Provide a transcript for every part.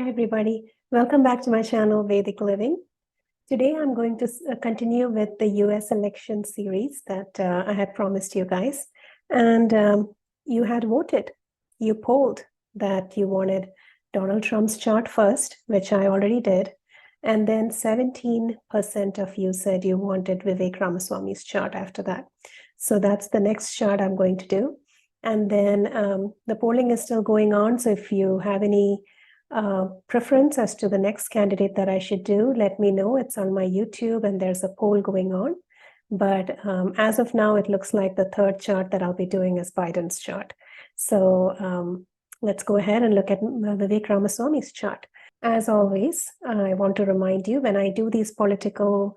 Hi, everybody. Welcome back to my channel, Vedic Living. Today, I'm going to continue with the US election series that I had promised you guys. And you had voted, you polled that you wanted Donald Trump's chart first, which I already did. And then 17% of you said you wanted Vivek Ramaswamy's chart after that. So that's the next chart I'm going to do. And then the polling is still going on. So if you have any preference as to the next candidate that I should do, let me know. It's on my YouTube and there's a poll going on. But as of now, it looks like the third chart that I'll be doing is Biden's chart. So let's go ahead and look at Vivek Ramaswamy's chart. As always, I want to remind you, when I do these political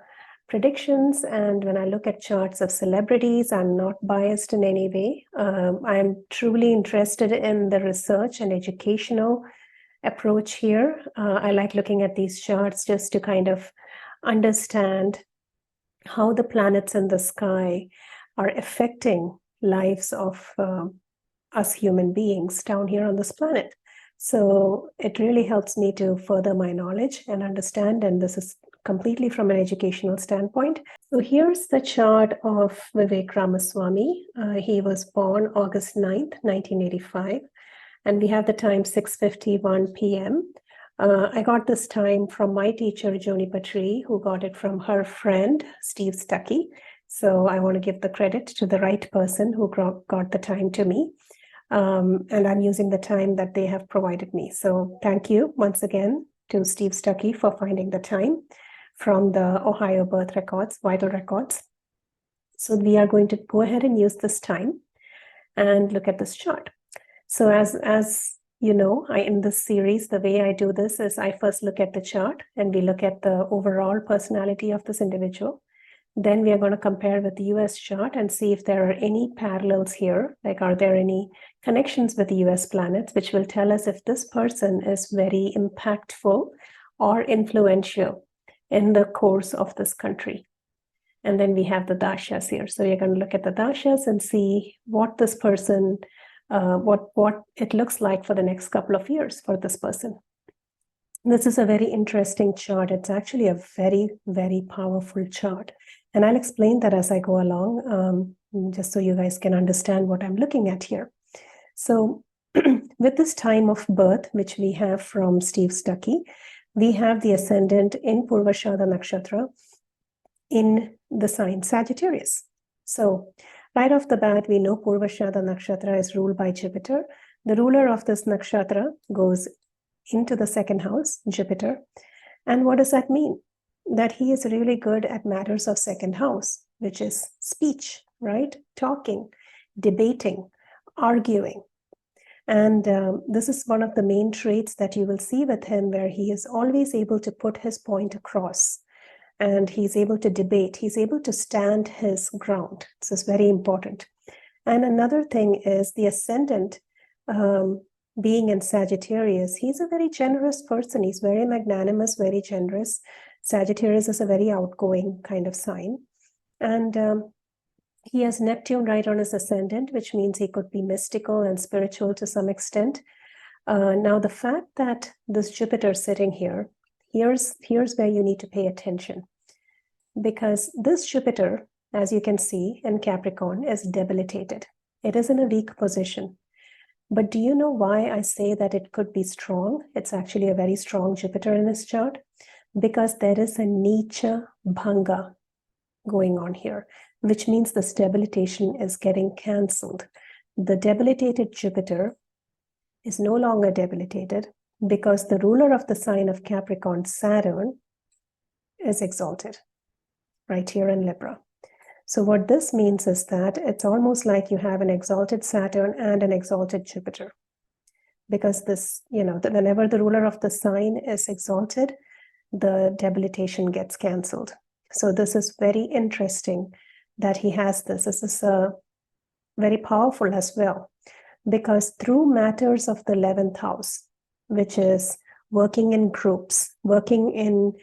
predictions and when I look at charts of celebrities, I'm not biased in any way. I'm truly interested in the research and educational approach here. I like looking at these charts just to kind of understand how the planets in the sky are affecting lives of us human beings down here on this planet. So it really helps me to further my knowledge and understand, and this is completely from an educational standpoint. So here's the chart of Vivek Ramaswamy. He was born August 9th, 1985. And we have the time 6:51 p.m. I got this time from my teacher, Joni Patry, who got it from her friend, Steve Stuckey. So I want to give the credit to the right person who got the time to me. And I'm using the time that they have provided me. So thank you once again to Steve Stuckey for finding the time from the Ohio birth records, vital records. So we are going to go ahead and use this time and look at this chart. So as you know, in this series, the way I do this is I first look at the chart and we look at the overall personality of this individual. Then we are going to compare with the US chart and see if there are any parallels here, like are there any connections with the US planets, which will tell us if this person is very impactful or influential in the course of this country. And then we have the dashas here. So we're going to look at the dashas and see what this person what it looks like for the next couple of years for this person. This is a very interesting chart. It's actually a very, very powerful chart. And I'll explain that as I go along, just so you guys can understand what I'm looking at here. So with this time of birth, which we have from Steve Stuckey, we have the ascendant in Purvashada Nakshatra in the sign Sagittarius. So right off the bat, we know Purvashada Nakshatra is ruled by Jupiter. The ruler of this nakshatra goes into the second house, Jupiter. And what does that mean? That he is really good at matters of second house, which is speech, right? Talking, debating, arguing. And this is one of the main traits that you will see with him, where he is always able to put his point across. And he's able to debate, he's able to stand his ground. This is very important. And another thing is the ascendant being in Sagittarius, he's a very generous person. He's very magnanimous, very generous. Sagittarius is a very outgoing kind of sign. And he has Neptune right on his ascendant, which means he could be mystical and spiritual to some extent. Now, the fact that this Jupiter sitting here, here's where you need to pay attention, because this Jupiter, as you can see in Capricorn, is debilitated. It is in a weak position. But do you know why I say that it could be strong? It's actually a very strong Jupiter in this chart, because there is a Nicha Bhanga going on here, which means the debilitation is getting cancelled. The debilitated Jupiter is no longer debilitated, because the ruler of the sign of Capricorn, Saturn, is exalted right here in Libra. So what this means is that it's almost like you have an exalted Saturn and an exalted Jupiter, because this, whenever the ruler of the sign is exalted, the debilitation gets cancelled. So this is very interesting that he has this. This is very powerful as well, because through matters of the 11th house, which is working in groups, working in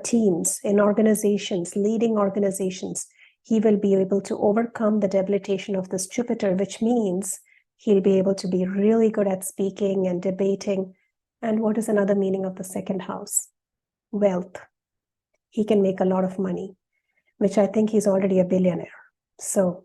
teams, in organizations, leading organizations, he will be able to overcome the debilitation of this Jupiter, which means he'll be able to be really good at speaking and debating And what is another meaning of the second house? Wealth. He can make a lot of money, which I think he's already a billionaire. So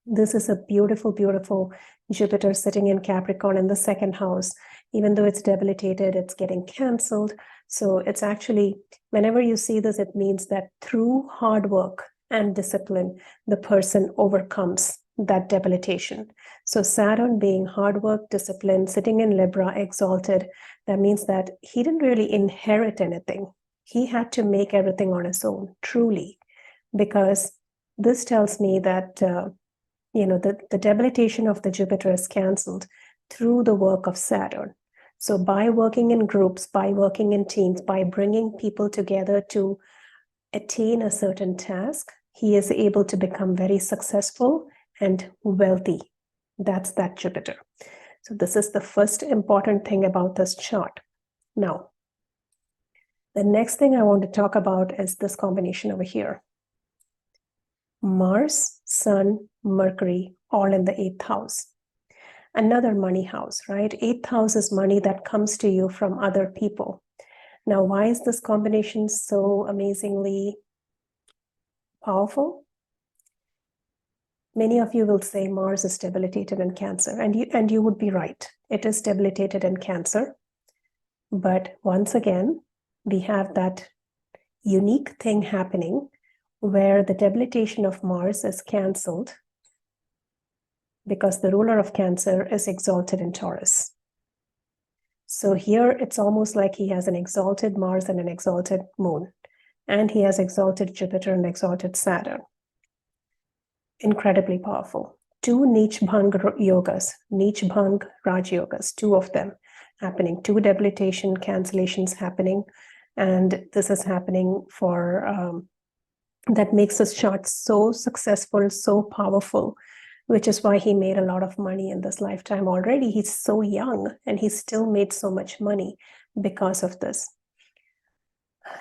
this is a beautiful, beautiful Jupiter sitting in Capricorn in the second house. Even though it's debilitated, it's getting canceled. So it's actually, whenever you see this, it means that through hard work and discipline, the person overcomes that debilitation. So Saturn being hard work, discipline, sitting in Libra, exalted, that means that he didn't really inherit anything. He had to make everything on his own, truly, because this tells me that the debilitation of the Jupiter is canceled through the work of Saturn. So by working in groups, by working in teams, by bringing people together to attain a certain task, he is able to become very successful and wealthy. That's that Jupiter. So this is the first important thing about this chart. Now, the next thing I want to talk about is this combination over here. Mars, Sun, Mercury, all in the 8th house. Another money house, right? 8th house is money that comes to you from other people. Now, why is this combination so amazingly powerful? Many of you will say Mars is debilitated in Cancer, and you would be right. It is debilitated in Cancer. But once again, we have that unique thing happening where the debilitation of Mars is canceled because the ruler of Cancer is exalted in Taurus. So here it's almost like he has an exalted Mars and an exalted Moon, and he has exalted Jupiter and exalted Saturn. Incredibly powerful. Two Neech Bhang yogas, Neech Bhang Raj yogas, two of them happening, two debilitation cancellations happening, and this is happening for that makes his chart so successful, so powerful, which is why he made a lot of money in this lifetime already. He's so young and he still made so much money because of this.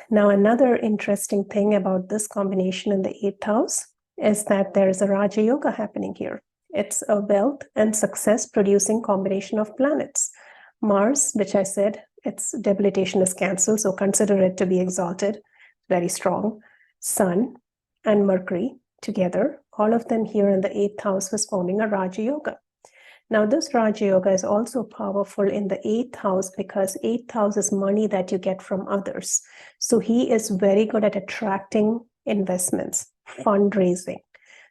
Now, another interesting thing about this combination in the 8th house is that there is a Raja Yoga happening here. It's a wealth and success producing combination of planets. Mars, which I said, its debilitation is canceled, so consider it to be exalted, very strong. Sun and Mercury together, all of them here in the 8th house was forming a Raja Yoga. Now, this Raja Yoga is also powerful in the 8th house because 8th house is money that you get from others. So he is very good at attracting investments, fundraising.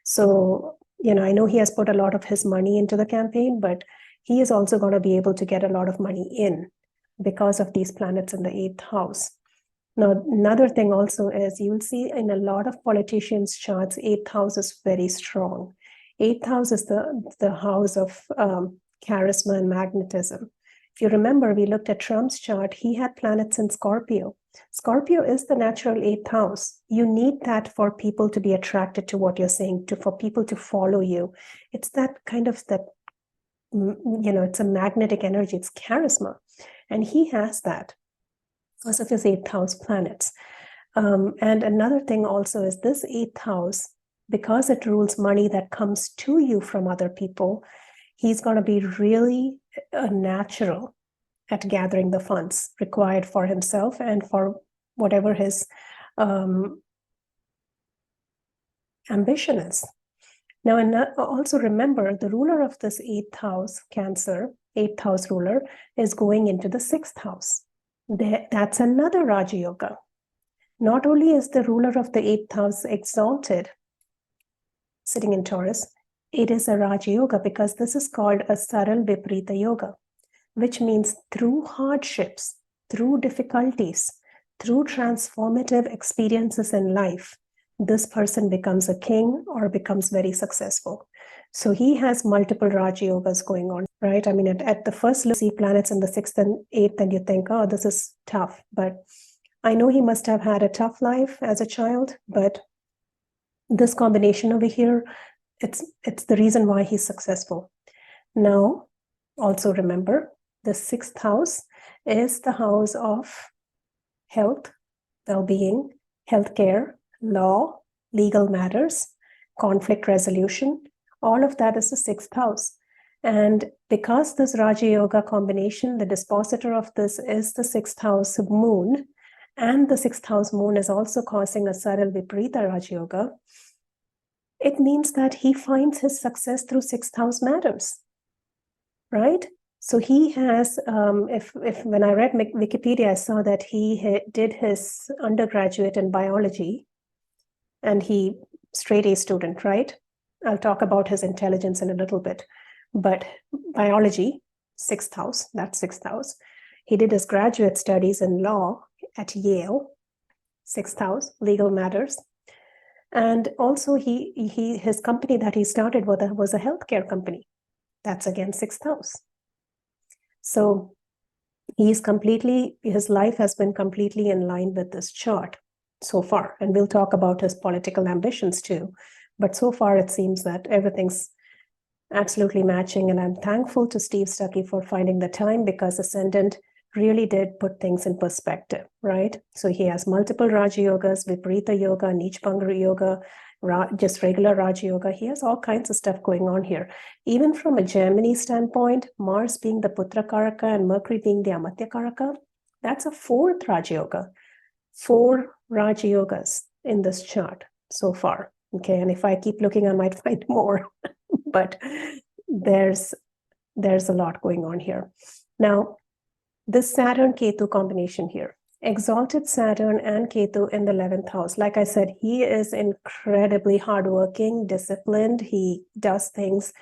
So, I know he has put a lot of his money into the campaign, but he is also going to be able to get a lot of money in because of these planets in the 8th house. Now, another thing also is you'll see in a lot of politicians' charts, 8th house is very strong. 8th house is the house of charisma and magnetism. If you remember, we looked at Trump's chart, he had planets in Scorpio. Scorpio is the natural 8th house. You need that for people to be attracted to what you're saying, for people to follow you. It's that kind of it's a magnetic energy, it's charisma. And he has that because of his 8th house planets. And another thing also is this 8th house, because it rules money that comes to you from other people, he's going to be really natural at gathering the funds required for himself and for whatever his ambition is. Now, and also remember, the ruler of this 8th house, Cancer, 8th house ruler, is going into the 6th house. That's another Raja Yoga. Not only is the ruler of the 8th house exalted, sitting in Taurus, it is a Raja Yoga because this is called a Saral Viparita Yoga, which means through hardships, through difficulties, through transformative experiences in life, this person becomes a king or becomes very successful. So he has multiple Raja Yogas going on, right? I mean, at the first look, you see planets in the 6th and 8th, and you think, oh, this is tough. But I know he must have had a tough life as a child, but this combination over here, it's the reason why he's successful. Now, also remember, the 6th house is the house of health, well-being, healthcare, law, legal matters, conflict resolution. All of that is the 6th house. And because this Raja Yoga combination, the dispositor of this is the 6th house moon, and the 6th house moon is also causing a Saral Viparita Raja Yoga, it means that he finds his success through 6th house matters, right? So he has, if when I read Wikipedia, I saw that he did his undergraduate in biology, and he straight A student, right? I'll talk about his intelligence in a little bit, but biology, 6th house, that's 6th house. He did his graduate studies in law at Yale, 6th house, legal matters. And also his company that he started was a healthcare company. That's again 6th house. So his life has been completely in line with this chart so far. And we'll talk about his political ambitions too. But so far it seems that everything's absolutely matching. And I'm thankful to Steve Stuckey for finding the time, because Ascendant really did put things in perspective, right? So he has multiple Raja Yogas, Viparita Yoga, Nichbanga Yoga, just regular Raja Yoga. He has all kinds of stuff going on here. Even from a Gemini standpoint, Mars being the Putra Karaka and Mercury being the Amatya Karaka, that's a 4th Raja Yoga. 4 Raja Yogas in this chart so far. Okay, and if I keep looking, I might find more, but there's a lot going on here. Now, this Saturn-Ketu combination here, exalted Saturn and Ketu in the 11th house. Like I said, he is incredibly hardworking, disciplined. He does things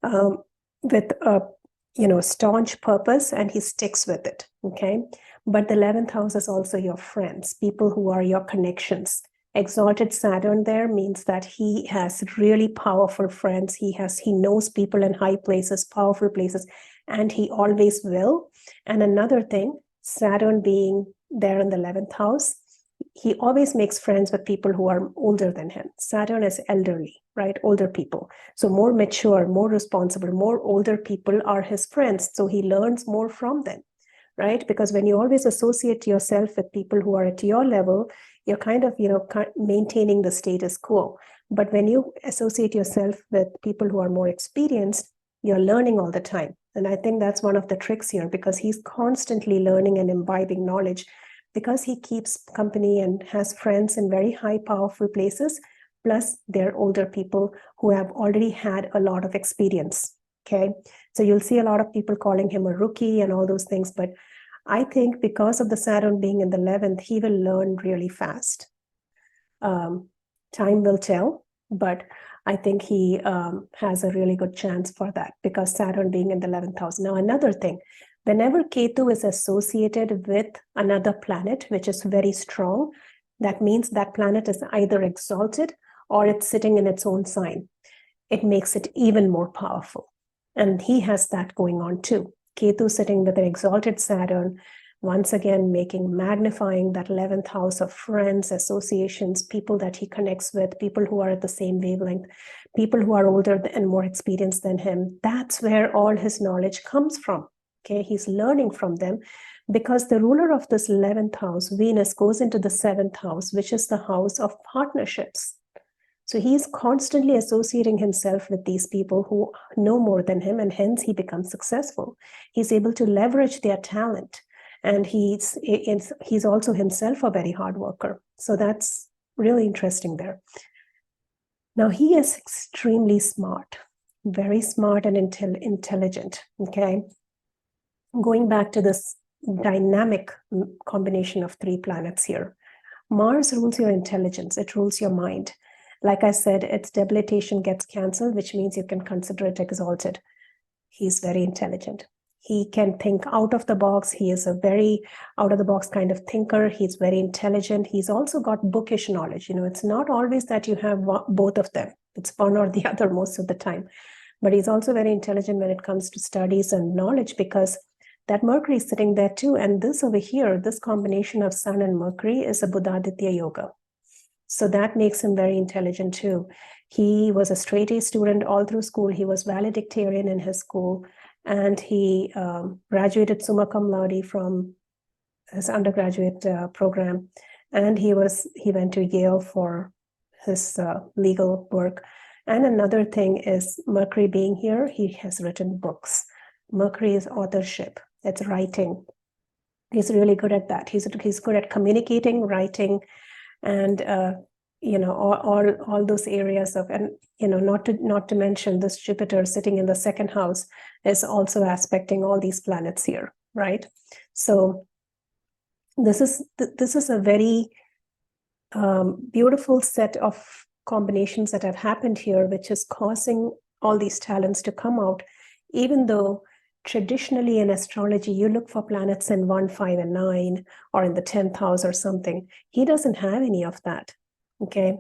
with a staunch purpose, and he sticks with it. Okay, but the 11th house is also your friends, people who are your connections. Exalted Saturn there means that he has really powerful friends. He knows people in high places, powerful places, and he always will. And another thing, Saturn being there in the 11th house, he always makes friends with people who are older than him. Saturn is elderly, right? Older people. So more mature, more responsible, more older people are his friends. So he learns more from them, right? Because when you always associate yourself with people who are at your level, you're kind of, maintaining the status quo. But when you associate yourself with people who are more experienced, you're learning all the time. And I think that's one of the tricks here, because he's constantly learning and imbibing knowledge, because he keeps company and has friends in very high, powerful places. Plus, they're older people who have already had a lot of experience. Okay, so you'll see a lot of people calling him a rookie and all those things, but I think because of the Saturn being in the 11th, he will learn really fast. Time will tell, but I think he has a really good chance for that, because Saturn being in the 11th house. Now, another thing, whenever Ketu is associated with another planet, which is very strong, that means that planet is either exalted or it's sitting in its own sign. It makes it even more powerful. And he has that going on too. Ketu sitting with an exalted Saturn, once again magnifying that 11th house of friends, associations, people that he connects with, people who are at the same wavelength, people who are older and more experienced than him. That's where all his knowledge comes from. Okay, he's learning from them, because the ruler of this 11th house, Venus, goes into the 7th house, which is the house of partnerships. So he's constantly associating himself with these people who know more than him, and hence he becomes successful. He's able to leverage their talent, and he's also himself a very hard worker. So that's really interesting there. Now, he is extremely smart, very smart and intelligent, okay? Going back to this dynamic combination of 3 planets here. Mars rules your intelligence, it rules your mind. Like I said, its debilitation gets canceled, which means you can consider it exalted. He's very intelligent. He can think out of the box. He is a very out of the box kind of thinker. He's very intelligent. He's also got bookish knowledge. It's not always that you have both of them. It's one or the other most of the time. But he's also very intelligent when it comes to studies and knowledge, because that Mercury is sitting there too. And this over here, this combination of Sun and Mercury is a Buddhaditya yoga. So that makes him very intelligent too. He was a straight A student all through school. He was valedictorian in his school, and he graduated summa cum laude from his undergraduate program. And he went to Yale for his legal work. And another thing is Mercury being here, he has written books. Mercury is authorship, it's writing. He's really good at that. He's good at communicating, writing, and all those areas of, and not to mention this Jupiter sitting in the second house is also aspecting all these planets here, right? So this is a very beautiful set of combinations that have happened here, which is causing all these talents to come out, even though traditionally in astrology, you look for planets in 1, 5, and 9, or in the 10th house or something. He doesn't have any of that, okay?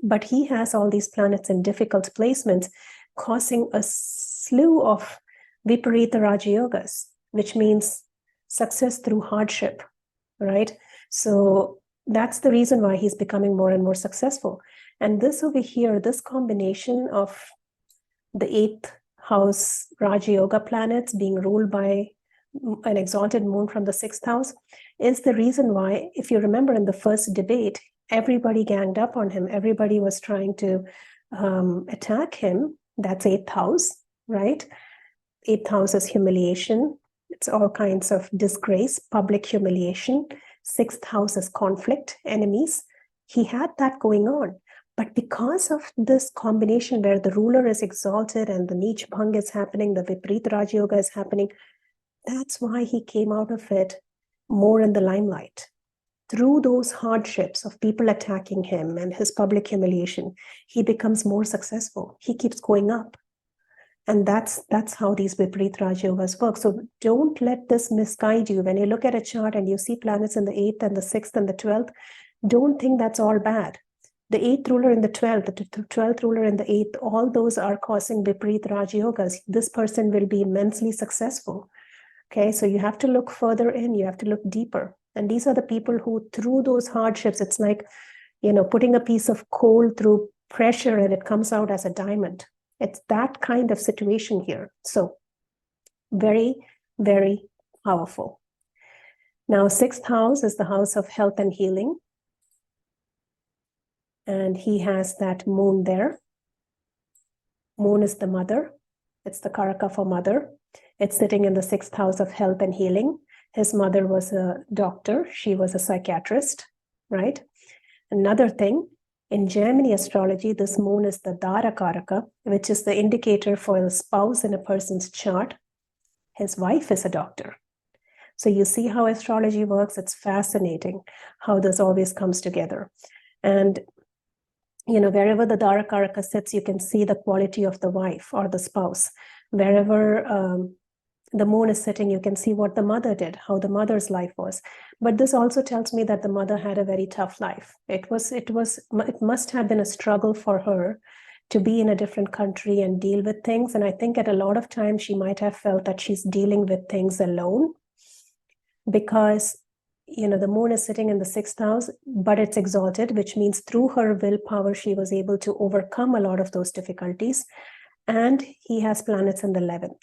But he has all these planets in difficult placements, causing a slew of Viparita Raja Yogas, which means success through hardship, right? So that's the reason why he's becoming more and more successful. And this over here, this combination of the 8th house Raja Yoga planets being ruled by an exalted moon from the 6th house is the reason why, if you remember in the first debate, everybody ganged up on him. Everybody was trying to attack him. That's 8th house, right? 8th house is humiliation. It's all kinds of disgrace, public humiliation. 6th house is conflict, enemies. He had that going on. But because of this combination where the ruler is exalted and the Neech Bhang is happening, the Viparita Raja Yoga is happening, that's why he came out of it more in the limelight. Through those hardships of people attacking him and his public humiliation, he becomes more successful. He keeps going up. And that's how these Viparita Raja Yogas work. So don't let this misguide you. When you look at a chart and you see planets in the 8th and the 6th and the 12th, don't think that's all bad. The 8th ruler in the 12th, the 12th ruler in the 8th, all those are causing Viparita Raja Yogas. This person will be immensely successful. Okay, so you have to look further in, you have to look deeper. And these are the people who, through those hardships, it's like, putting a piece of coal through pressure and it comes out as a diamond. It's that kind of situation here. So very, very powerful. Now, 6th house is the house of health and healing. And he has that moon there. Moon is the mother. It's the Karaka for mother. It's sitting in the 6th house of health and healing. His mother was a doctor. She was a psychiatrist, right? Another thing, in Gemini astrology, this moon is the Dara Karaka, which is the indicator for the spouse in a person's chart. His wife is a doctor. So you see how astrology works. It's fascinating how this always comes together. And wherever the Dara Karaka sits, you can see the quality of the wife or the spouse. Wherever the moon is sitting, you can see what the mother did, how the mother's life was. But this also tells me that the mother had a very tough life. It must have been a struggle for her to be in a different country and deal with things. And I think at a lot of times she might have felt that she's dealing with things alone because the moon is sitting in the 6th house, but it's exalted, which means through her willpower, she was able to overcome a lot of those difficulties. And he has planets in the 11th.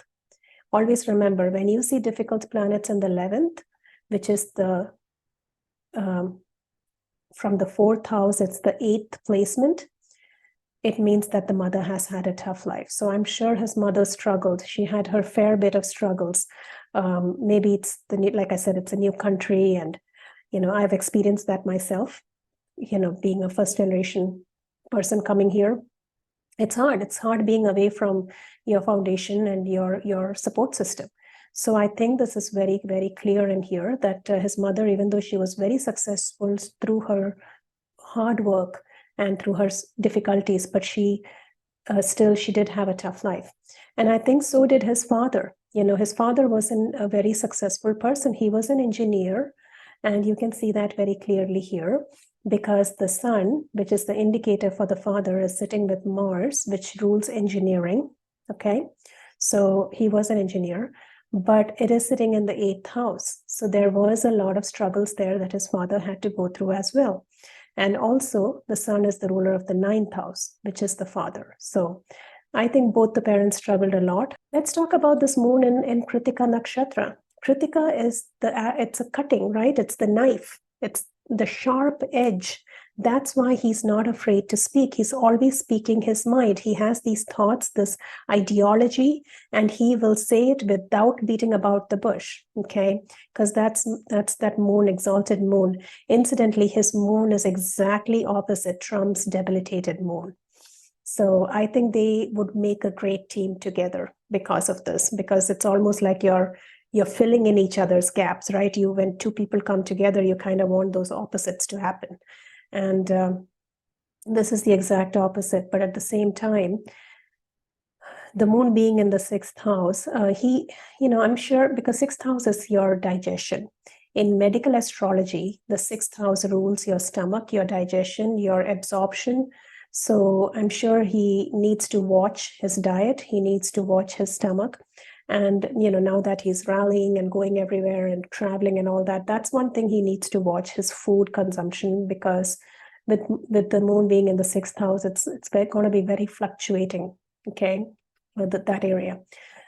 Always remember, when you see difficult planets in the 11th, which is the from the 4th house, it's the 8th placement, it means that the mother has had a tough life. So I'm sure his mother struggled. She had her fair bit of struggles. Maybe it's like I said, it's a new country, and I've experienced that myself. Being a first generation person coming here, it's hard. It's hard being away from your foundation and your support system. So I think this is very, very clear in here that his mother, even though she was very successful through her hard work and through her difficulties, but she did have a tough life. And I think so did his father. His father wasn't a very successful person. He was an engineer, and you can see that very clearly here because the sun, which is the indicator for the father, is sitting with Mars, which rules engineering. Okay, so he was an engineer, but it is sitting in the 8th house. So there was a lot of struggles there that his father had to go through as well. And also the sun is the ruler of the 9th house, which is the father. So I think both the parents struggled a lot. Let's talk about this moon in Kritika Nakshatra. Kritika is it's a cutting, right? It's the knife. It's the sharp edge That's why he's not afraid to speak. He's always speaking his mind. He has these thoughts, this ideology, and he will say it without beating about the bush, okay? Because that's that moon, exalted moon. Incidentally, his moon is exactly opposite Trump's debilitated moon. So I think they would make a great team together because of this, because it's almost like you're filling in each other's gaps, right? When two people come together, you kind of want those opposites to happen. And this is the exact opposite. But at the same time, the moon being in the sixth house, I'm sure, because sixth house is your digestion. In medical astrology, the sixth house rules your stomach, your digestion, your absorption. So I'm sure he needs to watch his diet. He needs to watch his stomach. And, now that he's rallying and going everywhere and traveling and all that, that's one thing he needs to watch, his food consumption, because with the moon being in the sixth house, it's going to be very fluctuating, okay, with that area.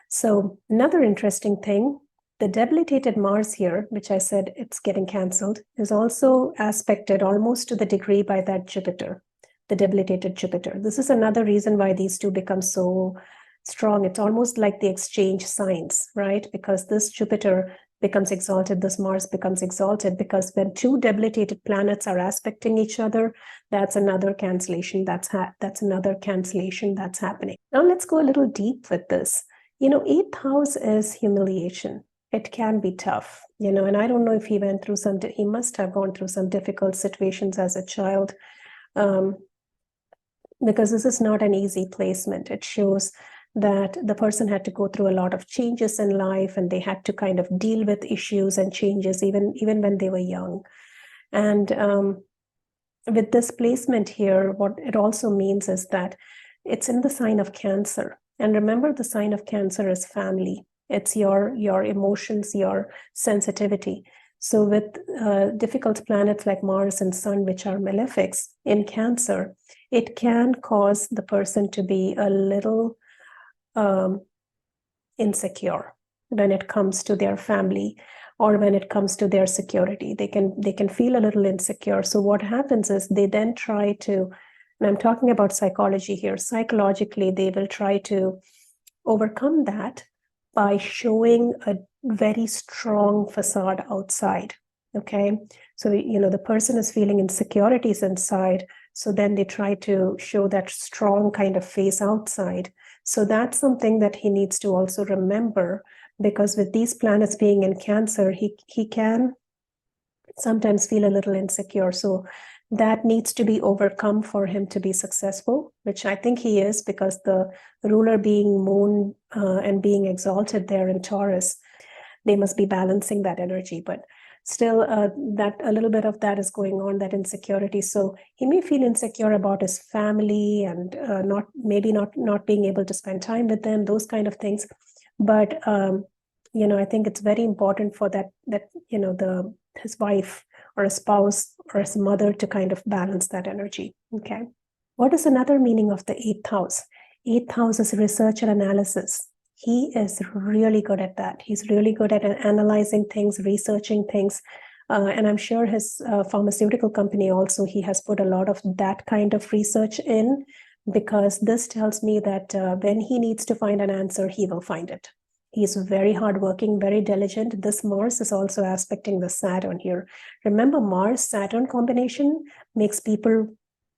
So another interesting thing, the debilitated Mars here, which I said it's getting canceled, is also aspected almost to the degree by that Jupiter, the debilitated Jupiter. This is another reason why these two become so strong. It's almost like the exchange signs, right? Because this Jupiter becomes exalted, this Mars becomes exalted, because when two debilitated planets are aspecting each other, that's another cancellation that's another cancellation that's happening. Now let's go a little deep with this. Eighth house is humiliation. It can be tough, and I don't know if he went through he must have gone through some difficult situations as a child, because this is not an easy placement. It shows that the person had to go through a lot of changes in life, and they had to kind of deal with issues and changes even when they were young. And with this placement here, what it also means is that it's in the sign of Cancer. And remember, the sign of Cancer is family. It's your emotions, your sensitivity. So with difficult planets like Mars and Sun, which are malefics in Cancer, it can cause the person to be a little insecure when it comes to their family or when it comes to their security. They can feel a little insecure. So what happens is they then try to, and I'm talking about psychology here, psychologically, they will try to overcome that by showing a very strong facade outside. Okay. So, the person is feeling insecurities inside. So then they try to show that strong kind of face outside. So that's something that he needs to also remember, because with these planets being in Cancer, he can sometimes feel a little insecure. So that needs to be overcome for him to be successful, which I think he is, because the ruler being Moon and being exalted there in Taurus, they must be balancing that energy. But still, that a little bit of that is going on, that insecurity. So he may feel insecure about his family and not being able to spend time with them, those kind of things. But I think it's very important for that his wife or a spouse or his mother to kind of balance that energy. Okay. What is another meaning of the eighth house? Eighth house is research and analysis. He is really good at that. He's really good at analyzing things, researching things. And I'm sure his pharmaceutical company also, he has put a lot of that kind of research in, because this tells me that when he needs to find an answer, he will find it. He's very hardworking, very diligent. This Mars is also aspecting the Saturn here. Remember, Mars-Saturn combination makes people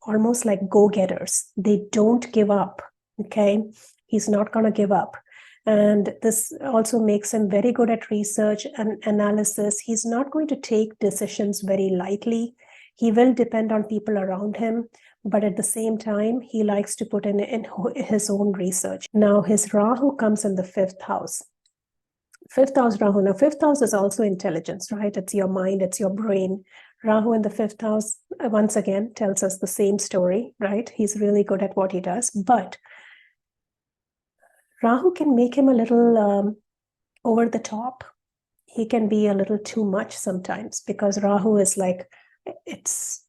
almost like go-getters. They don't give up, okay? He's not going to give up. And this also makes him very good at research and analysis. He's not going to take decisions very lightly. He will depend on people around him, but at the same time, he likes to put in his own research. Now, his Rahu comes in the fifth house. Fifth house Rahu. Now, fifth house is also intelligence, right? It's your mind, it's your brain. Rahu in the fifth house, once again, tells us the same story, right? He's really good at what he does, but Rahu can make him a little over the top. He can be a little too much sometimes, because Rahu is like, it's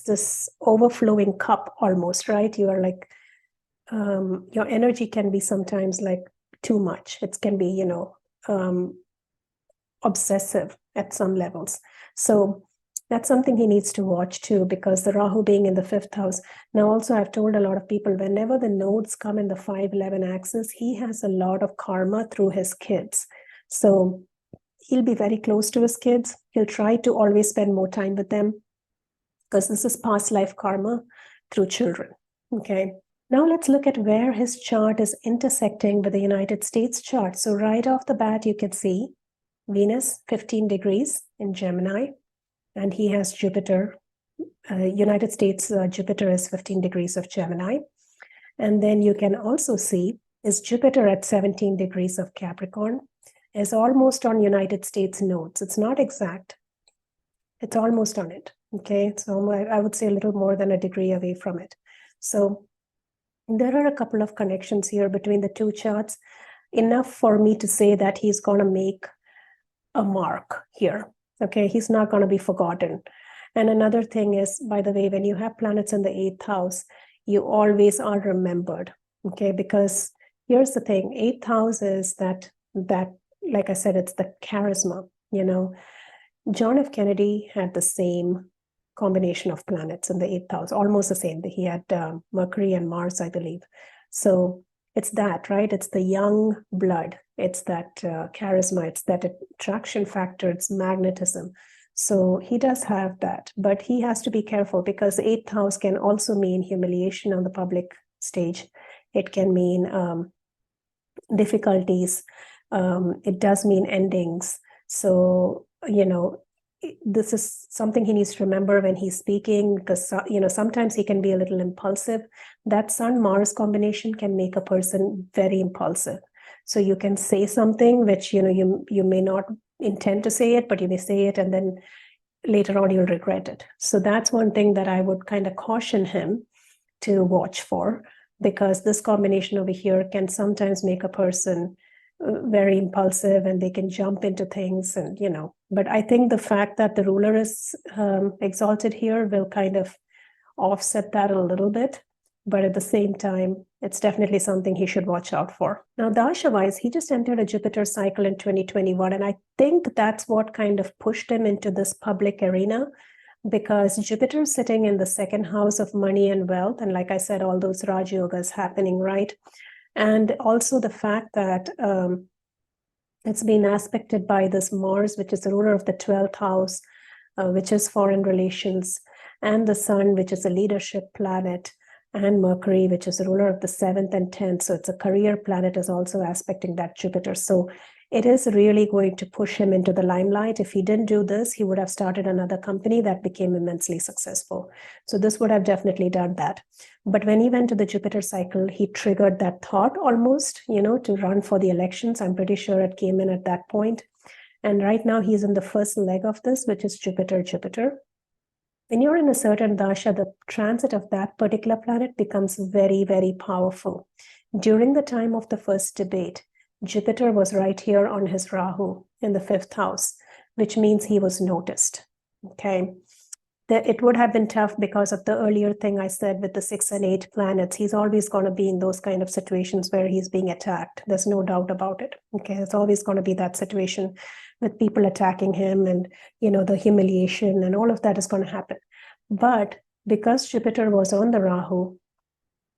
this overflowing cup almost, right? You are like, your energy can be sometimes like too much. It can be, obsessive at some levels. So That's something he needs to watch too, because the Rahu being in the 5th house. Now, also, I've told a lot of people, whenever the nodes come in the 5-11 axis, he has a lot of karma through his kids. So he'll be very close to his kids. He'll try to always spend more time with them, because this is past life karma through children. Okay. Now let's look at where his chart is intersecting with the United States chart. So right off the bat, you can see Venus 15 degrees in Gemini, and he has Jupiter. United States Jupiter is 15 degrees of Gemini. And then you can also see is Jupiter at 17 degrees of Capricorn, is almost on United States nodes. It's not exact. It's almost on it. Okay, so I would say a little more than a degree away from it. So there are a couple of connections here between the two charts, enough for me to say that he's going to make a mark here. Okay, he's not going to be forgotten. And another thing is, by the way, when you have planets in the 8th house, you always are remembered. Okay, because here's the thing, 8th house is that like I said, it's the charisma. You know, John F. Kennedy had the same combination of planets in the 8th house, almost the same. He had Mercury and Mars, I believe. So it's that, right? It's the young blood. It's that charisma. It's that attraction factor. It's magnetism. So he does have that, but he has to be careful, because the 8th house can also mean humiliation on the public stage. It can mean difficulties. It does mean endings. So, you know, this is something he needs to remember when he's speaking, because, you know, sometimes he can be a little impulsive. That Sun-Mars combination can make a person very impulsive. So you can say something which, you know, you may not intend to say it, but you may say it, and then later on you'll regret it. So that's one thing that I would kind of caution him to watch for, because this combination over here can sometimes make a person very impulsive, and they can jump into things, and you know. But I think the fact that the ruler is exalted here will kind of offset that a little bit. But at the same time, it's definitely something he should watch out for. Now, Dasha-wise, he just entered a Jupiter cycle in 2021, and I think that's what kind of pushed him into this public arena, because Jupiter is sitting in the 2nd house of money and wealth, and like I said, all those Raj Yogas happening, right? And also the fact that it's been aspected by this Mars, which is the ruler of the 12th house, which is foreign relations, and the Sun, which is a leadership planet, and Mercury, which is the ruler of the 7th and 10th. So it's a career planet, is also aspecting that Jupiter. So it is really going to push him into the limelight. If he didn't do this, he would have started another company that became immensely successful. So this would have definitely done that. But when he went to the Jupiter cycle, he triggered that thought almost, you know, to run for the elections. I'm pretty sure it came in at that point. And right now he's in the first leg of this, which is Jupiter. When you're in a certain dasha, the transit of that particular planet becomes very, very powerful. During the time of the first debate, Jupiter was right here on his Rahu in the 5th house, which means he was noticed. Okay. It would have been tough because of the earlier thing I said with the 6 and 8 planets. He's always going to be in those kind of situations where he's being attacked. There's no doubt about it. Okay. It's always going to be that situation with people attacking him, and, you know, the humiliation and all of that is going to happen. But because Jupiter was on the Rahu,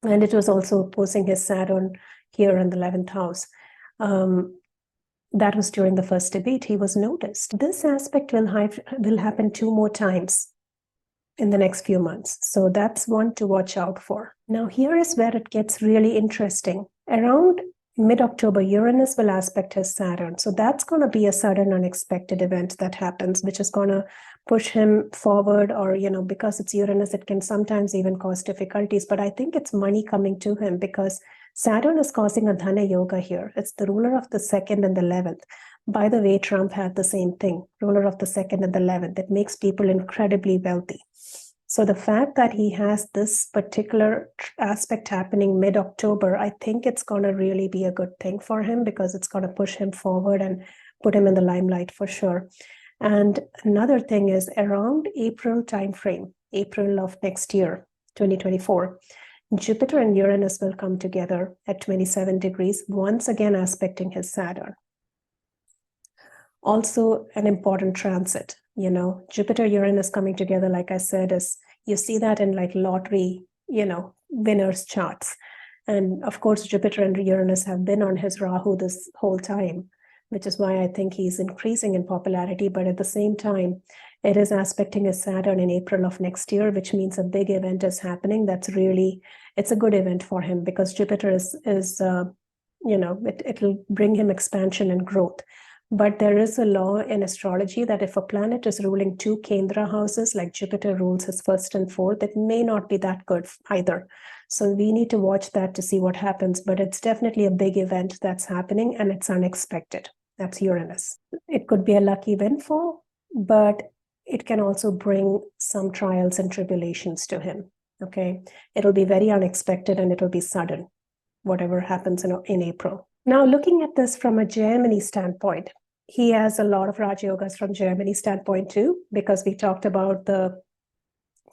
and it was also opposing his Saturn here in the 11th house, that was during the first debate, he was noticed. This aspect will happen 2 more times in the next few months. So that's one to watch out for. Now, here is where it gets really interesting. Around mid-October, Uranus will aspect his Saturn. So that's going to be a sudden, unexpected event that happens, which is going to push him forward, or, you know, because it's Uranus, it can sometimes even cause difficulties. But I think it's money coming to him, because Saturn is causing a Dhana Yoga here. It's the ruler of the 2nd and the 11th. By the way, Trump had the same thing, ruler of the 2nd and the 11th. It makes people incredibly wealthy. So the fact that he has this particular aspect happening mid-October, I think it's going to really be a good thing for him, because it's going to push him forward and put him in the limelight for sure. And another thing is, around April timeframe, April of next year, 2024, Jupiter and Uranus will come together at 27 degrees, once again aspecting his Saturn. Also an important transit, you know, Jupiter Uranus coming together, like I said, is you see that in like lottery, you know, winners charts. And of course, Jupiter and Uranus have been on his Rahu this whole time, which is why I think he's increasing in popularity. But at the same time, it is aspecting his Saturn in April of next year, which means a big event is happening. That's really, it's a good event for him because Jupiter is you know, it'll bring him expansion and growth. But there is a law in astrology that if a planet is ruling two Kendra houses, like Jupiter rules his first and fourth, it may not be that good either. So we need to watch that to see what happens. But it's definitely a big event that's happening and it's unexpected. That's Uranus. It could be a lucky windfall, but it can also bring some trials and tribulations to him. Okay. It'll be very unexpected and it'll be sudden, whatever happens in April. Now, looking at this from a Gemini standpoint, he has a lot of Raj Yogas from Gemini standpoint too, because we talked about the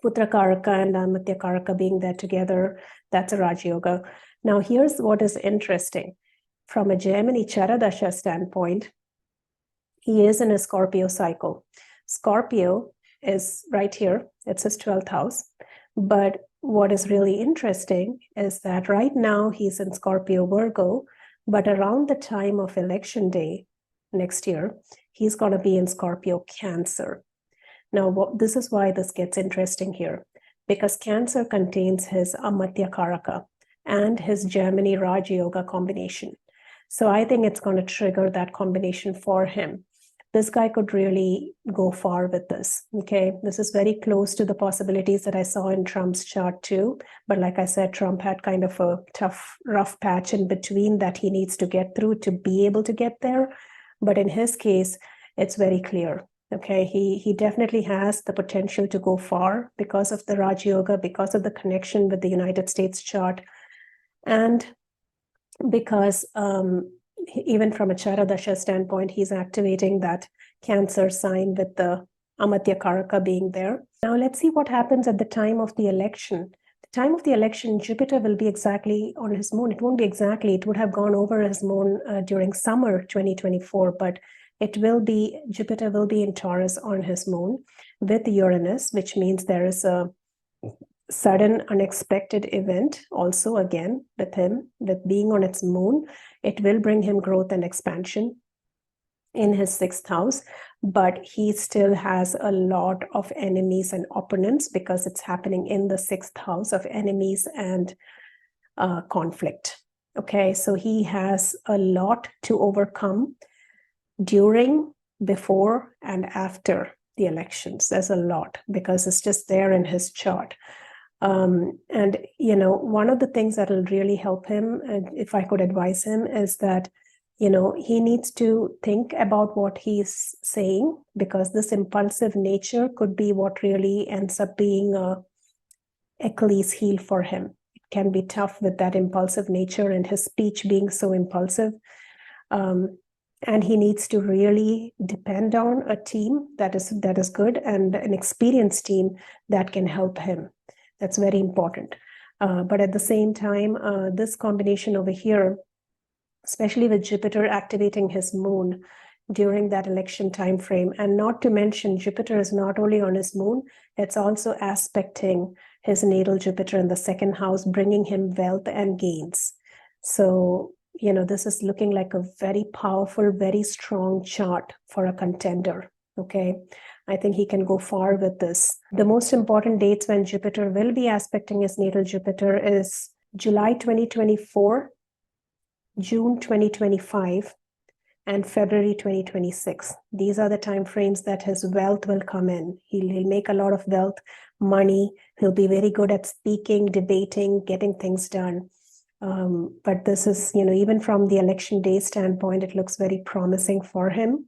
Putra Karaka and Amatya Karaka being there together. That's a Raj Yoga. Now, here's what is interesting. From a Gemini Charadasha standpoint, he is in a Scorpio cycle. Scorpio is right here. It's his 12th house. But what is really interesting is that right now he's in Scorpio Virgo, but around the time of election day next year, he's going to be in Scorpio Cancer. Now, this is why this gets interesting here, because Cancer contains his Amatya Karaka and his Gemini Raj Yoga combination. So I think it's going to trigger that combination for him. This guy could really go far with this, okay? This is very close to the possibilities that I saw in Trump's chart too. But like I said, Trump had kind of a tough, rough patch in between that he needs to get through to be able to get there. But in his case, it's very clear, okay? He definitely has the potential to go far because of the Raj Yoga, because of the connection with the United States chart, and because even from a Charadasha standpoint, he's activating that Cancer sign with the Amatya Karaka being there. Now let's see what happens at the time of the election. The time of the election, Jupiter will be exactly on his moon. It won't be exactly, it would have gone over his moon during summer 2024, but it will be, Jupiter will be in Taurus on his moon with Uranus, which means there is a sudden unexpected event also again with him, with being on its moon. It will bring him growth and expansion in his 6th house, but he still has a lot of enemies and opponents because it's happening in the 6th house of enemies and conflict. Okay, so he has a lot to overcome during, before, and after the elections. There's a lot because it's just there in his chart. And, you know, one of the things that will really help him, and if I could advise him, is that, you know, he needs to think about what he's saying, because this impulsive nature could be what really ends up being a Achilles heel for him. It can be tough with that impulsive nature and his speech being so impulsive. And he needs to really depend on a team that is good and an experienced team that can help him. That's very important. But at the same time, this combination over here, especially with Jupiter activating his moon during that election time frame, and not to mention Jupiter is not only on his moon, it's also aspecting his natal Jupiter in the 2nd house, bringing him wealth and gains. So, you know, this is looking like a very powerful, very strong chart for a contender, okay? I think he can go far with this. The most important dates when Jupiter will be aspecting his natal Jupiter is July 2024, June 2025, and February 2026. These are the time frames that his wealth will come in. He'll make a lot of wealth, money. He'll be very good at speaking, debating, getting things done. But this is, you know, even from the election day standpoint, it looks very promising for him.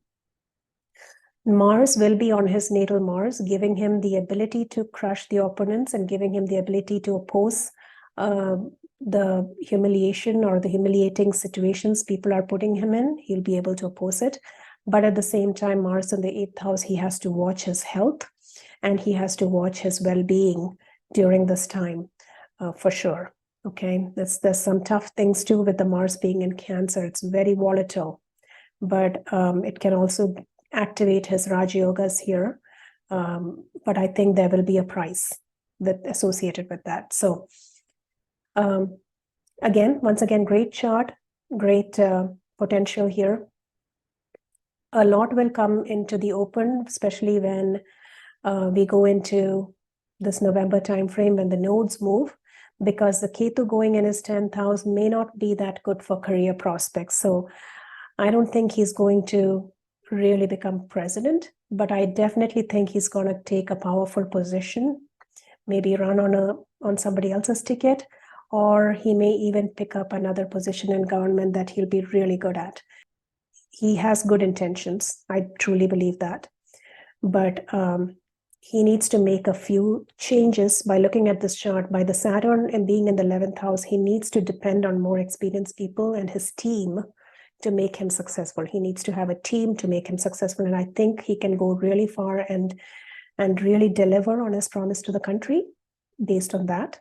Mars will be on his natal Mars, giving him the ability to crush the opponents and giving him the ability to oppose the humiliation or the humiliating situations people are putting him in. He'll be able to oppose it. But at the same time, Mars in the 8th house, he has to watch his health and he has to watch his well-being during this time for sure. Okay, there's some tough things too with the Mars being in Cancer. It's very volatile, but it can also activate his Raj Yogas here. But I think there will be a price associated with that. So once again, great chart, great potential here. A lot will come into the open, especially when we go into this November timeframe when the nodes move, because the Ketu going in his 10th house may not be that good for career prospects. So I don't think he's going to really become president, but I definitely think he's going to take a powerful position, maybe run on somebody else's ticket, or he may even pick up another position in government that he'll be really good at. He has good intentions. I truly believe that. But he needs to make a few changes by looking at this chart. By the Saturn and being in the 11th house, he needs to depend on more experienced people and his team to make him successful. He needs to have a team to make him successful. And I think he can go really far and really deliver on his promise to the country based on that.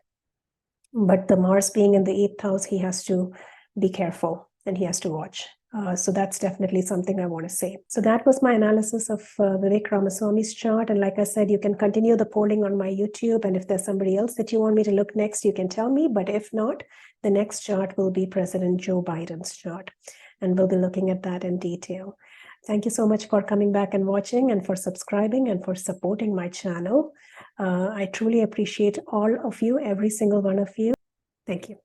But the Mars being in the 8th house, he has to be careful and he has to watch. So that's definitely something I want to say. So that was my analysis of Vivek Ramaswamy's chart. And like I said, you can continue the polling on my YouTube. And if there's somebody else that you want me to look next, you can tell me. But if not, the next chart will be President Joe Biden's chart. And we'll be looking at that in detail. Thank you so much for coming back and watching and for subscribing and for supporting my channel. I truly appreciate all of you, every single one of you. Thank you.